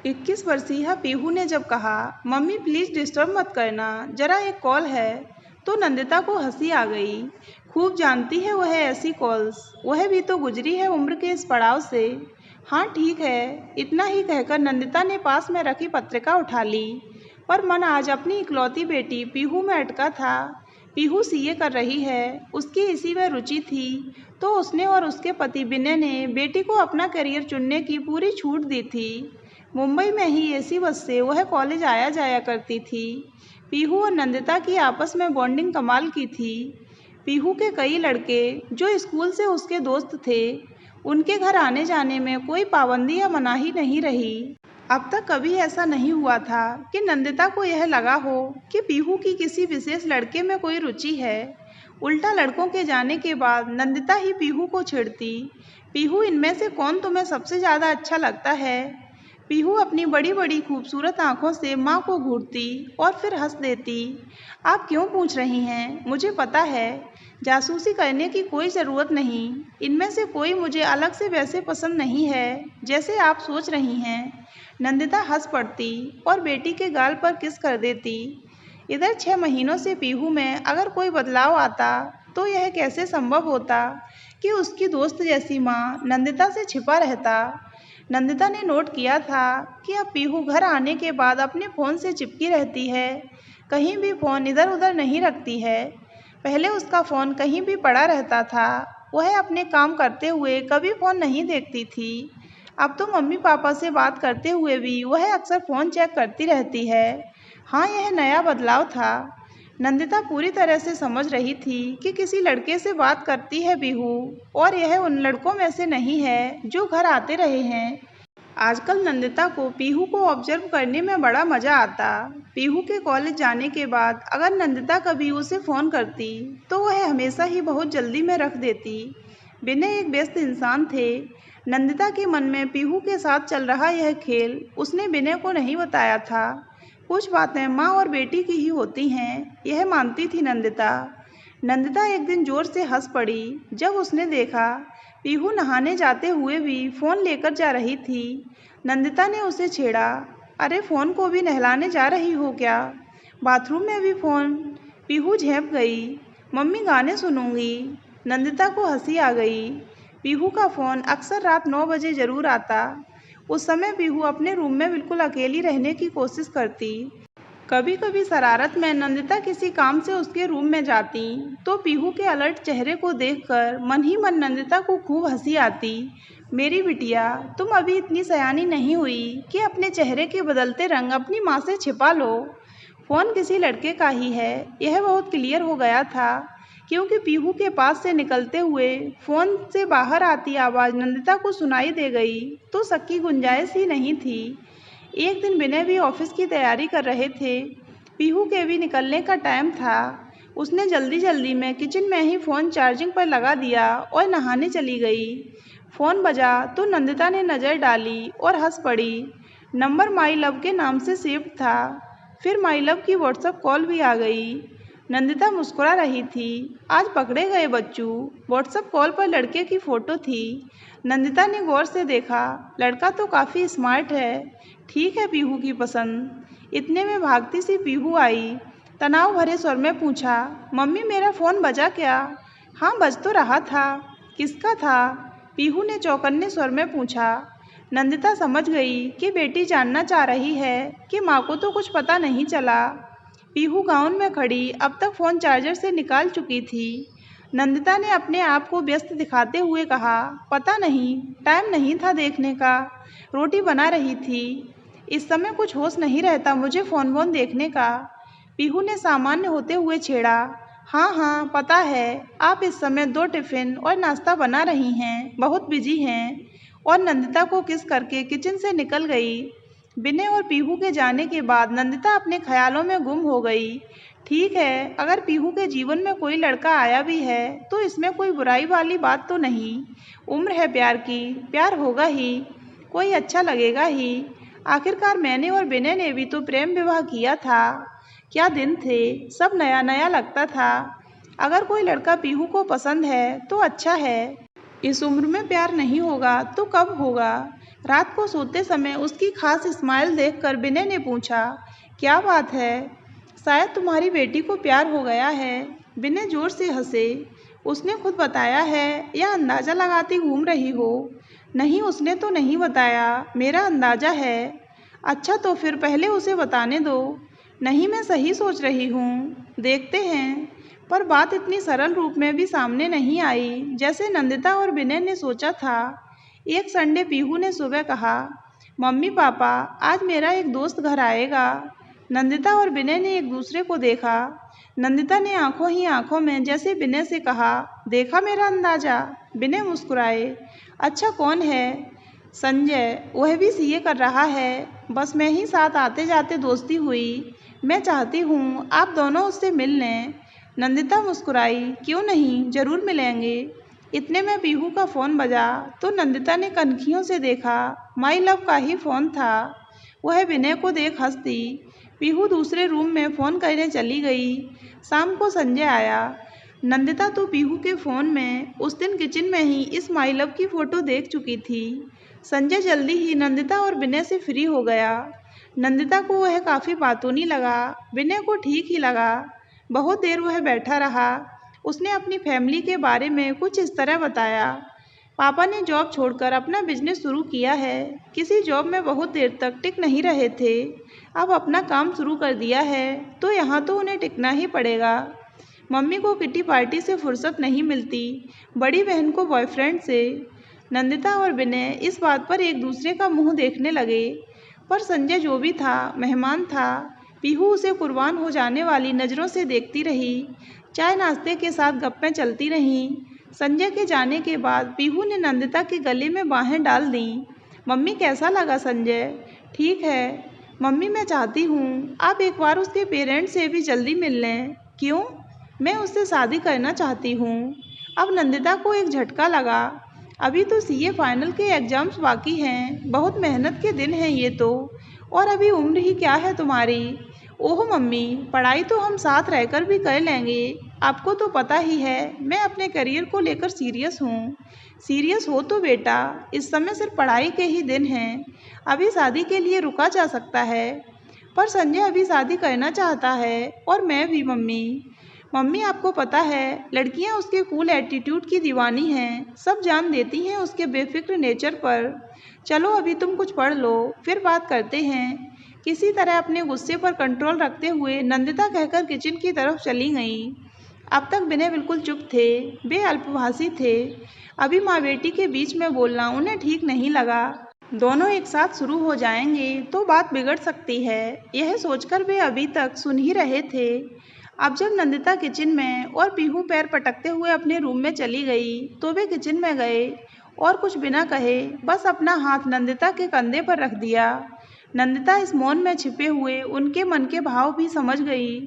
21 वर्षीय पीहू ने जब कहा, मम्मी प्लीज़ डिस्टर्ब मत करना, जरा एक कॉल है, तो नंदिता को हंसी आ गई। खूब जानती है वह ऐसी कॉल्स, वह भी तो गुजरी है उम्र के इस पड़ाव से। हाँ ठीक है, इतना ही कहकर नंदिता ने पास में रखी पत्रिका उठा ली, पर मन आज अपनी इकलौती बेटी पीहू में अटका था। पीहू सीए कर रही है, उसकी इसी में रुचि थी, तो उसने और उसके पति विनय ने बेटी को अपना करियर चुनने की पूरी छूट दी थी। मुंबई में ही एसी बस से वह कॉलेज आया जाया करती थी। पीहू और नंदिता की आपस में बॉन्डिंग कमाल की थी। पीहू के कई लड़के जो स्कूल से उसके दोस्त थे, उनके घर आने जाने में कोई पाबंदी या मनाही नहीं रही। अब तक कभी ऐसा नहीं हुआ था कि नंदिता को यह लगा हो कि पीहू की किसी विशेष लड़के में कोई रुचि है। उल्टा लड़कों के जाने के बाद नंदिता ही पीहू को छेड़ती, पीहू इनमें से कौन तुम्हें सबसे ज़्यादा अच्छा लगता है। पीहू अपनी बड़ी बड़ी खूबसूरत आंखों से माँ को घूरती और फिर हंस देती। आप क्यों पूछ रही हैं, मुझे पता है। जासूसी करने की कोई ज़रूरत नहीं, इनमें से कोई मुझे अलग से वैसे पसंद नहीं है जैसे आप सोच रही हैं। नंदिता हंस पड़ती और बेटी के गाल पर किस कर देती। इधर 6 महीनों से पीहू में अगर कोई बदलाव आता तो यह कैसे संभव होता कि उसकी दोस्त जैसी माँ नंदिता से छिपा रहता। नंदिता ने नोट किया था कि अब पीहू घर आने के बाद अपने फ़ोन से चिपकी रहती है, कहीं भी फ़ोन इधर उधर नहीं रखती है। पहले उसका फ़ोन कहीं भी पड़ा रहता था, वह अपने काम करते हुए कभी फ़ोन नहीं देखती थी। अब तो मम्मी पापा से बात करते हुए भी वह अक्सर फ़ोन चेक करती रहती है। हाँ, यह नया बदलाव था। नंदिता पूरी तरह से समझ रही थी कि किसी लड़के से बात करती है पीहू, और यह उन लड़कों में से नहीं है जो घर आते रहे हैं। आजकल नंदिता को पीहू को ऑब्जर्व करने में बड़ा मज़ा आता। पीहू के कॉलेज जाने के बाद अगर नंदिता कभी उसे फ़ोन करती तो वह हमेशा ही बहुत जल्दी में रख देती। विनय एक व्यस्त इंसान थे। नंदिता के मन में पीहू के साथ चल रहा यह खेल उसने विनय को नहीं बताया था। कुछ बातें माँ और बेटी की ही होती हैं, यह मानती थी नंदिता। नंदिता एक दिन जोर से हंस पड़ी जब उसने देखा पीहू नहाने जाते हुए भी फ़ोन लेकर जा रही थी। नंदिता ने उसे छेड़ा, अरे फ़ोन को भी नहलाने जा रही हो क्या? बाथरूम में भी फ़ोन? पीहू झेंप गई, मम्मी गाने सुनूंगी। नंदिता को हंसी आ गई। पीहू का फ़ोन अक्सर रात 9 बजे ज़रूर आता। उस समय पीहू अपने रूम में बिल्कुल अकेली रहने की कोशिश करती। कभी कभी शरारत में नंदिता किसी काम से उसके रूम में जाती तो पीहू के अलर्ट चेहरे को देखकर मन ही मन नंदिता को खूब हंसी आती। मेरी बिटिया, तुम अभी इतनी सयानी नहीं हुई कि अपने चेहरे के बदलते रंग अपनी माँ से छिपा लो। फ़ोन किसी लड़के का ही है, यह बहुत क्लियर हो गया था, क्योंकि पीहू के पास से निकलते हुए फ़ोन से बाहर आती आवाज़ नंदिता को सुनाई दे गई तो शक की गुंजाइश ही नहीं थी। एक दिन विनय भी ऑफिस की तैयारी कर रहे थे। पीहू के भी निकलने का टाइम था। उसने जल्दी जल्दी में किचन में ही फ़ोन चार्जिंग पर लगा दिया और नहाने चली गई। फ़ोन बजा तो नंदिता ने नज़र डाली और हंस पड़ी। नंबर माई लव के नाम से सेव था। फिर माई लव की व्हाट्सएप कॉल भी आ गई। नंदिता मुस्कुरा रही थी। आज पकड़े गए बच्चू। व्हाट्सएप कॉल पर लड़के की फ़ोटो थी। नंदिता ने गौर से देखा, लड़का तो काफ़ी स्मार्ट है। ठीक है पीहू की पसंद। इतने में भागती सी पीहू आई। तनाव भरे स्वर में पूछा, मम्मी मेरा फ़ोन बजा क्या? हाँ बज तो रहा था। किसका था? पीहू ने चौकन्ने स्वर में पूछा। नंदिता समझ गई कि बेटी जानना चाह रही है कि माँ को तो कुछ पता नहीं चला। पीहू गाउन में खड़ी अब तक फ़ोन चार्जर से निकाल चुकी थी। नंदिता ने अपने आप को व्यस्त दिखाते हुए कहा, पता नहीं, टाइम नहीं था देखने का, रोटी बना रही थी। इस समय कुछ होश नहीं रहता मुझे फ़ोन वोन देखने का। पीहू ने सामान्य होते हुए छेड़ा, हाँ हाँ पता है, आप इस समय 2 टिफ़िन और नाश्ता बना रही हैं, बहुत बिजी हैं। और नंदिता को किस करके किचन से निकल गई। विनय और पीहू के जाने के बाद नंदिता अपने ख्यालों में गुम हो गई। ठीक है, अगर पीहू के जीवन में कोई लड़का आया भी है तो इसमें कोई बुराई वाली बात तो नहीं। उम्र है प्यार की, प्यार होगा ही, कोई अच्छा लगेगा ही। आखिरकार मैंने और विनय ने भी तो प्रेम विवाह किया था। क्या दिन थे, सब नया नया लगता था। अगर कोई लड़का पीहू को पसंद है तो अच्छा है। इस उम्र में प्यार नहीं होगा तो कब होगा? रात को सोते समय उसकी खास स्माइल देखकर विनय ने पूछा, क्या बात है? शायद तुम्हारी बेटी को प्यार हो गया है। विनय जोर से हंसे। उसने खुद बताया है या अंदाज़ा लगाती घूम रही हो? नहीं, उसने तो नहीं बताया, मेरा अंदाज़ा है। अच्छा तो फिर पहले उसे बताने दो। नहीं, मैं सही सोच रही हूँ, देखते हैं। पर बात इतनी सरल रूप में भी सामने नहीं आई जैसे नंदिता और विनय ने सोचा था। एक संडे पीहू ने सुबह कहा, मम्मी पापा आज मेरा एक दोस्त घर आएगा। नंदिता और विनय ने एक दूसरे को देखा। नंदिता ने आंखों ही आंखों में जैसे विनय से कहा, देखा मेरा अंदाजा? विनय मुस्कुराए। अच्छा कौन है? संजय, वह भी सीए कर रहा है। बस मैं ही साथ आते जाते दोस्ती हुई। मैं चाहती हूँ आप दोनों उससे मिल लें। नंदिता मुस्कुराई। क्यों नहीं, जरूर मिलेंगे। इतने में पीहू का फ़ोन बजा तो नंदिता ने कनखियों से देखा। माई लव का ही फ़ोन था। वह विनय को देख हंस दी। पीहू दूसरे रूम में फ़ोन करने चली गई। शाम को संजय आया। नंदिता तो पीहू के फ़ोन में उस दिन किचन में ही इस माई लव की फ़ोटो देख चुकी थी। संजय जल्दी ही नंदिता और विनय से फ्री हो गया। नंदिता को वह काफ़ी बातूनी लगा। विनय को ठीक ही लगा। बहुत देर वह बैठा रहा। उसने अपनी फैमिली के बारे में कुछ इस तरह बताया, पापा ने जॉब छोड़कर अपना बिजनेस शुरू किया है। किसी जॉब में बहुत देर तक टिक नहीं रहे थे, अब अपना काम शुरू कर दिया है तो यहाँ तो उन्हें टिकना ही पड़ेगा। मम्मी को किटी पार्टी से फुर्सत नहीं मिलती, बड़ी बहन को बॉयफ्रेंड से। नंदिता और विनय इस बात पर एक दूसरे का मुंह देखने लगे। पर संजय जो भी था, मेहमान था। पीहू उसे कुर्बान हो जाने वाली नज़रों से देखती रही। चाय नाश्ते के साथ गप्पें चलती रहीं। संजय के जाने के बाद पीहू ने नंदिता के गले में बाहें डाल दीं। मम्मी कैसा लगा संजय? ठीक है मम्मी, मैं चाहती हूँ आप एक बार उसके पेरेंट्स से भी जल्दी मिल लें। क्यों? मैं उससे शादी करना चाहती हूँ। अब नंदिता को एक झटका लगा। अभी तो सीए फाइनल के एग्ज़ाम्स बाकी हैं, बहुत मेहनत के दिन हैं ये तो। और अभी उम्र ही क्या है तुम्हारी? ओह मम्मी, पढ़ाई तो हम साथ रहकर भी कर लेंगे। आपको तो पता ही है मैं अपने करियर को लेकर सीरियस हूँ। सीरियस हो तो बेटा, इस समय सिर्फ पढ़ाई के ही दिन हैं, अभी शादी के लिए रुका जा सकता है। पर संजय अभी शादी करना चाहता है और मैं भी मम्मी। मम्मी आपको पता है लड़कियां उसके कूल एटीट्यूड की दीवानी हैं, सब जान देती हैं उसके बेफिक्र नेचर पर। चलो अभी तुम कुछ पढ़ लो, फिर बात करते हैं। किसी तरह अपने गुस्से पर कंट्रोल रखते हुए नंदिता कहकर किचन की तरफ चली गईं। अब तक विनय बिल्कुल चुप थे, वे अल्पभाषी थे। अभी माँ बेटी के बीच में बोलना उन्हें ठीक नहीं लगा। दोनों एक साथ शुरू हो जाएंगे तो बात बिगड़ सकती है, यह सोचकर वे अभी तक सुन ही रहे थे। अब जब नंदिता किचन में और पीहू पैर पटकते हुए अपने रूम में चली गई तो वे किचन में गए और कुछ बिना कहे बस अपना हाथ नंदिता के कंधे पर रख दिया। नंदिता इस मौन में छिपे हुए उनके मन के भाव भी समझ गई।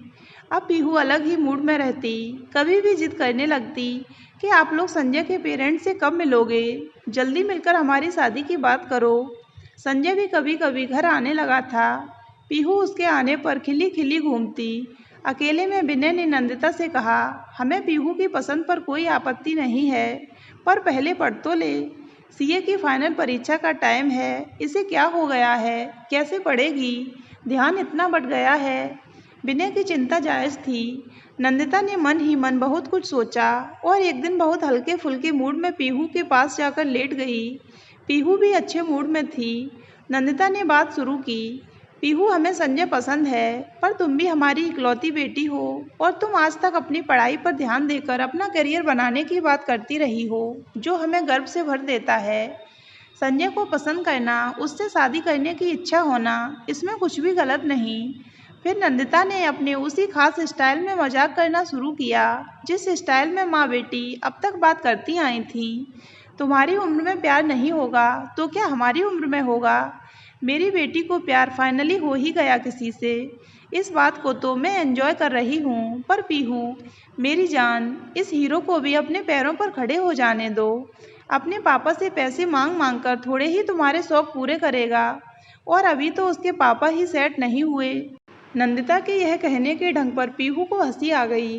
अब पीहू अलग ही मूड में रहती, कभी भी जिद करने लगती कि आप लोग संजय के पेरेंट्स से कब मिलोगे, जल्दी मिलकर हमारी शादी की बात करो। संजय भी कभी कभी घर आने लगा था। पीहू उसके आने पर खिली खिली घूमती। अकेले में विनय ने नंदिता से कहा, हमें पीहू की पसंद पर कोई आपत्ति नहीं है, पर पहले पढ़ तो ले। सीए की फाइनल परीक्षा का टाइम है, इसे क्या हो गया है, कैसे पढ़ेगी, ध्यान इतना बढ़ गया है। विनय की चिंता जायज़ थी। नंदिता ने मन ही मन बहुत कुछ सोचा और एक दिन बहुत हल्के फुल्के मूड में पीहू के पास जाकर लेट गई। पीहू भी अच्छे मूड में थी। नंदिता ने बात शुरू की, पीहू हमें संजय पसंद है, पर तुम भी हमारी इकलौती बेटी हो और तुम आज तक अपनी पढ़ाई पर ध्यान देकर अपना करियर बनाने की बात करती रही हो, जो हमें गर्व से भर देता है। संजय को पसंद करना, उससे शादी करने की इच्छा होना, इसमें कुछ भी गलत नहीं। फिर नंदिता ने अपने उसी खास स्टाइल में मजाक करना शुरू किया जिस स्टाइल में माँ बेटी अब तक बात करती आई थीं। तुम्हारी उम्र में प्यार नहीं होगा तो क्या हमारी उम्र में होगा? मेरी बेटी को प्यार फाइनली हो ही गया किसी से। इस बात को तो मैं एंजॉय कर रही हूँ, पर पीहू मेरी जान, इस हीरो को भी अपने पैरों पर खड़े हो जाने दो। अपने पापा से पैसे मांग मांग कर थोड़े ही तुम्हारे शौक पूरे करेगा, और अभी तो उसके पापा ही सेट नहीं हुए। नंदिता के यह कहने के ढंग पर पीहू को हंसी आ गई।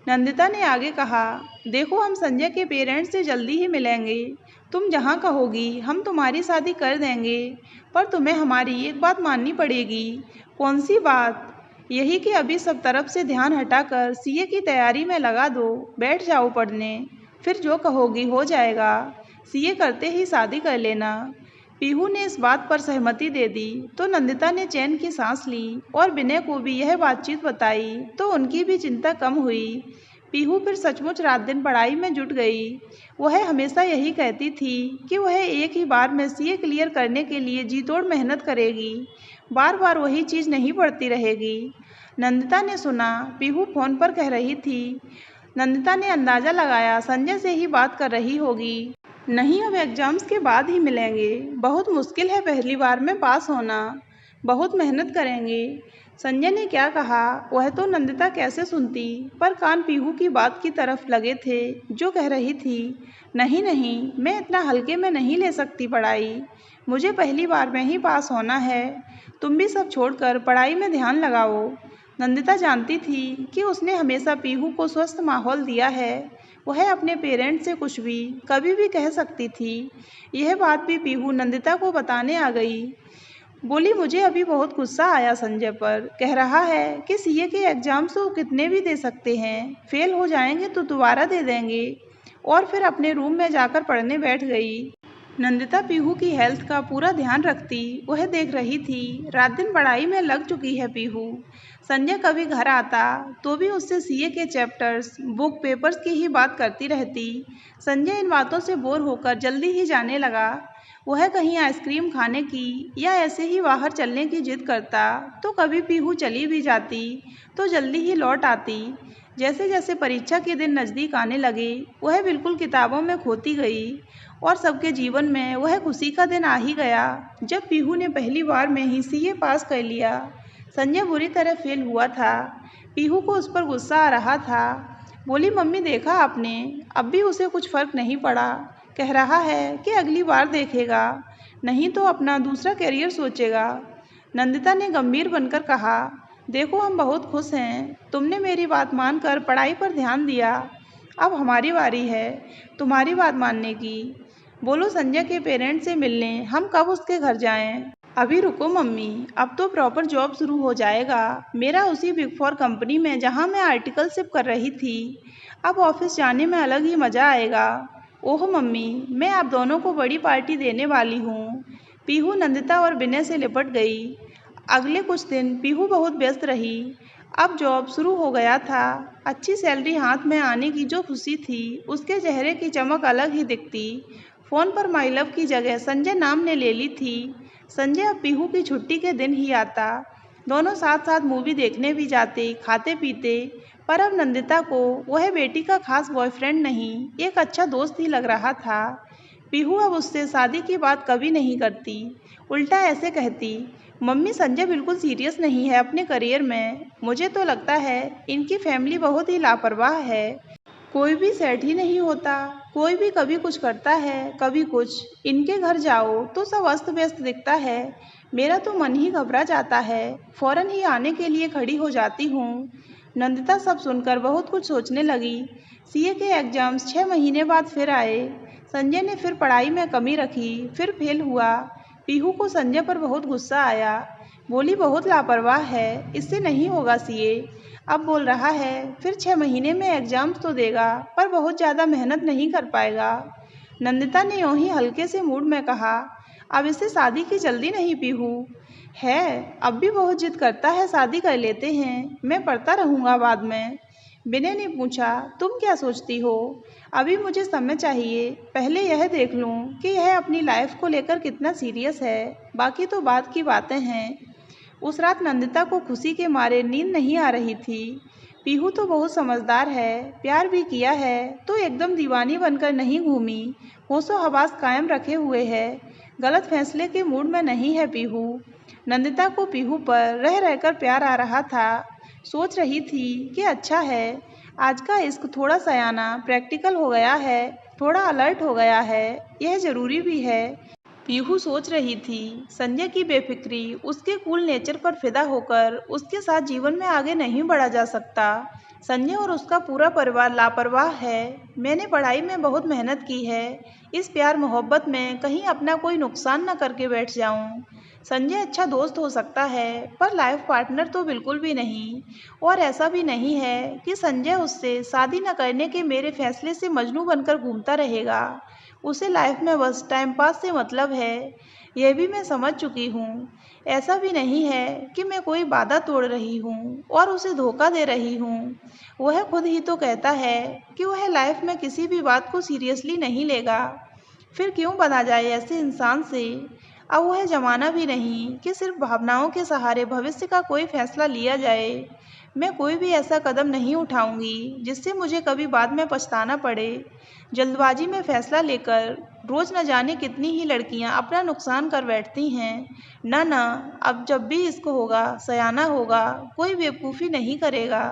नंदिता ने आगे कहा, देखो हम संजय के पेरेंट्स से जल्दी ही मिलेंगे, तुम जहाँ कहोगी हम तुम्हारी शादी कर देंगे, पर तुम्हें हमारी एक बात माननी पड़ेगी। कौन सी बात? यही कि अभी सब तरफ से ध्यान हटाकर सीए की तैयारी में लगा दो, बैठ जाओ पढ़ने, फिर जो कहोगी हो जाएगा। सीए करते ही शादी कर लेना। पीहू ने इस बात पर सहमति दे दी तो नंदिता ने चैन की सांस ली और विनय को भी यह बातचीत बताई तो उनकी भी चिंता कम हुई। पीहू फिर सचमुच रात दिन पढ़ाई में जुट गई। वह हमेशा यही कहती थी कि वह एक ही बार में सीए क्लियर करने के लिए जी तोड़ मेहनत करेगी, बार बार वही चीज़ नहीं पढ़ती रहेगी। नंदिता ने सुना पीहू फ़ोन पर कह रही थी। नंदिता ने अंदाज़ा लगाया संजय से ही बात कर रही होगी। नहीं, अब एग्ज़ाम्स के बाद ही मिलेंगे। बहुत मुश्किल है पहली बार में पास होना, बहुत मेहनत करेंगे। संजय ने क्या कहा वह तो नंदिता कैसे सुनती, पर कान पीहू की बात की तरफ लगे थे जो कह रही थी, नहीं नहीं, मैं इतना हल्के में नहीं ले सकती पढ़ाई, मुझे पहली बार में ही पास होना है। तुम भी सब छोड़कर पढ़ाई में ध्यान लगाओ। नंदिता जानती थी कि उसने हमेशा पीहू को स्वस्थ माहौल दिया है। वह अपने पेरेंट्स से कुछ भी कभी भी कह सकती थी। यह बात भी पीहू नंदिता को बताने आ गई। बोली, मुझे अभी बहुत गुस्सा आया संजय पर, कह रहा है कि सीए के एग्ज़ाम्स तो कितने भी दे सकते हैं, फेल हो जाएंगे तो दोबारा दे देंगे, और फिर अपने रूम में जाकर पढ़ने बैठ गई। नंदिता पीहू की हेल्थ का पूरा ध्यान रखती, वह देख रही थी रात दिन पढ़ाई में लग चुकी है पीहू। संजय कभी घर आता तो भी उससे सीए के चैप्टर्स, बुक, पेपर्स की ही बात करती रहती। संजय इन बातों से बोर होकर जल्दी ही जाने लगा। वह कहीं आइसक्रीम खाने की या ऐसे ही बाहर चलने की जिद करता तो कभी पीहू चली भी जाती तो जल्दी ही लौट आती। जैसे जैसे परीक्षा के दिन नज़दीक आने लगे वह बिल्कुल किताबों में खोती गई और सबके जीवन में वह खुशी का दिन आ ही गया जब पीहू ने पहली बार में ही सीए पास कर लिया। संजय बुरी तरह फेल हुआ था। पीहू को उस पर गुस्सा आ रहा था। बोली, मम्मी देखा आपने, अब भी उसे कुछ फ़र्क नहीं पड़ा, कह रहा है कि अगली बार देखेगा, नहीं तो अपना दूसरा करियर सोचेगा। नंदिता ने गंभीर बनकर कहा, देखो हम बहुत खुश हैं, तुमने मेरी बात मानकर पढ़ाई पर ध्यान दिया, अब हमारी बारी है तुम्हारी बात मानने की। बोलो संजय के पेरेंट्स से मिलने हम कब उसके घर जाएं? अभी रुको मम्मी, अब तो प्रॉपर जॉब शुरू हो जाएगा मेरा उसी बिग फोर कंपनी में जहां मैं आर्टिकलशिप कर रही थी। अब ऑफिस जाने में अलग ही मज़ा आएगा। ओह मम्मी, मैं आप दोनों को बड़ी पार्टी देने वाली हूँ। पीहू नंदिता और विनय से लिपट गई। अगले कुछ दिन पीहू बहुत व्यस्त रही। अब जॉब शुरू हो गया था। अच्छी सैलरी हाथ में आने की जो खुशी थी उसके चेहरे की चमक अलग ही दिखती। फ़ोन पर माई लव की जगह संजय नाम ने ले ली थी। संजय अब पीहू की छुट्टी के दिन ही आता। दोनों साथ साथ मूवी देखने भी जाते, खाते पीते। पर अब नंदिता को वह बेटी का खास बॉयफ्रेंड नहीं, एक अच्छा दोस्त ही लग रहा था। पीहू अब उससे शादी की बात कभी नहीं करती, उल्टा ऐसे कहती, मम्मी संजय बिल्कुल सीरियस नहीं है अपने करियर में, मुझे तो लगता है इनकी फैमिली बहुत ही लापरवाह है, कोई भी सेट ही नहीं होता, कोई भी कभी कुछ करता है कभी कुछ, इनके घर जाओ तो सब अस्त व्यस्त दिखता है, मेरा तो मन ही घबरा जाता है, फौरन ही आने के लिए खड़ी हो जाती हूँ। नंदिता सब सुनकर बहुत कुछ सोचने लगी। सीए के एग्जाम्स 6 महीने बाद फिर आए। संजय ने फिर पढ़ाई में कमी रखी, फिर फेल हुआ। पीहू को संजय पर बहुत गुस्सा आया। बोली, बहुत लापरवाह है, इससे नहीं होगा सीए। अब बोल रहा है फिर 6 महीने में एग्जाम्स तो देगा पर बहुत ज़्यादा मेहनत नहीं कर पाएगा। नंदिता ने यूं ही हल्के से मूड में कहा, अब इससे शादी की जल्दी नहीं पीहू है, अब भी बहुत जिद करता है, शादी कर लेते हैं, मैं पढ़ता रहूँगा बाद में। विनय ने पूछा, तुम क्या सोचती हो? अभी मुझे समय चाहिए, पहले यह देख लूँ कि यह अपनी लाइफ को लेकर कितना सीरियस है, बाकी तो बात की बातें हैं। उस रात नंदिता को खुशी के मारे नींद नहीं आ रही थी। पीहू तो बहुत समझदार है, प्यार भी किया है तो एकदम दीवानी बनकर नहीं घूमी, होशो हवास कायम रखे हुए है, गलत फैसले के मूड में नहीं है पीहू। नंदिता को पीहू पर रह रहकर प्यार आ रहा था। सोच रही थी कि अच्छा है, आज का इश्क थोड़ा सयाना प्रैक्टिकल हो गया है, थोड़ा अलर्ट हो गया है, यह ज़रूरी भी है। पीहू सोच रही थी संजय की बेफिक्री, उसके कूल नेचर पर फिदा होकर उसके साथ जीवन में आगे नहीं बढ़ा जा सकता। संजय और उसका पूरा परिवार लापरवाह है। मैंने पढ़ाई में बहुत मेहनत की है। इस प्यार मोहब्बत में कहीं अपना कोई नुकसान न करके बैठ जाऊं। संजय अच्छा दोस्त हो सकता है, पर लाइफ पार्टनर तो बिल्कुल भी नहीं। और ऐसा भी नहीं है कि संजय उससे शादी न करने के मेरे फैसले से मजनू बनकर घूमता रहेगा। उसे लाइफ में बस टाइम पास से मतलब है, यह भी मैं समझ चुकी हूँ। ऐसा भी नहीं है कि मैं कोई वादा तोड़ रही हूँ और उसे धोखा दे रही हूँ। वह खुद ही तो कहता है कि वह लाइफ में किसी भी बात को सीरियसली नहीं लेगा। फिर क्यों बना जाए ऐसे इंसान से। अब वह ज़माना भी नहीं कि सिर्फ भावनाओं के सहारे भविष्य का कोई फैसला लिया जाए। मैं कोई भी ऐसा कदम नहीं उठाऊंगी जिससे मुझे कभी बाद में पछताना पड़े। जल्दबाजी में फैसला लेकर रोज न जाने कितनी ही लड़कियां अपना नुकसान कर बैठती हैं। ना ना, अब जब भी इसको होगा सयाना होगा, कोई बेवकूफ़ी नहीं करेगा।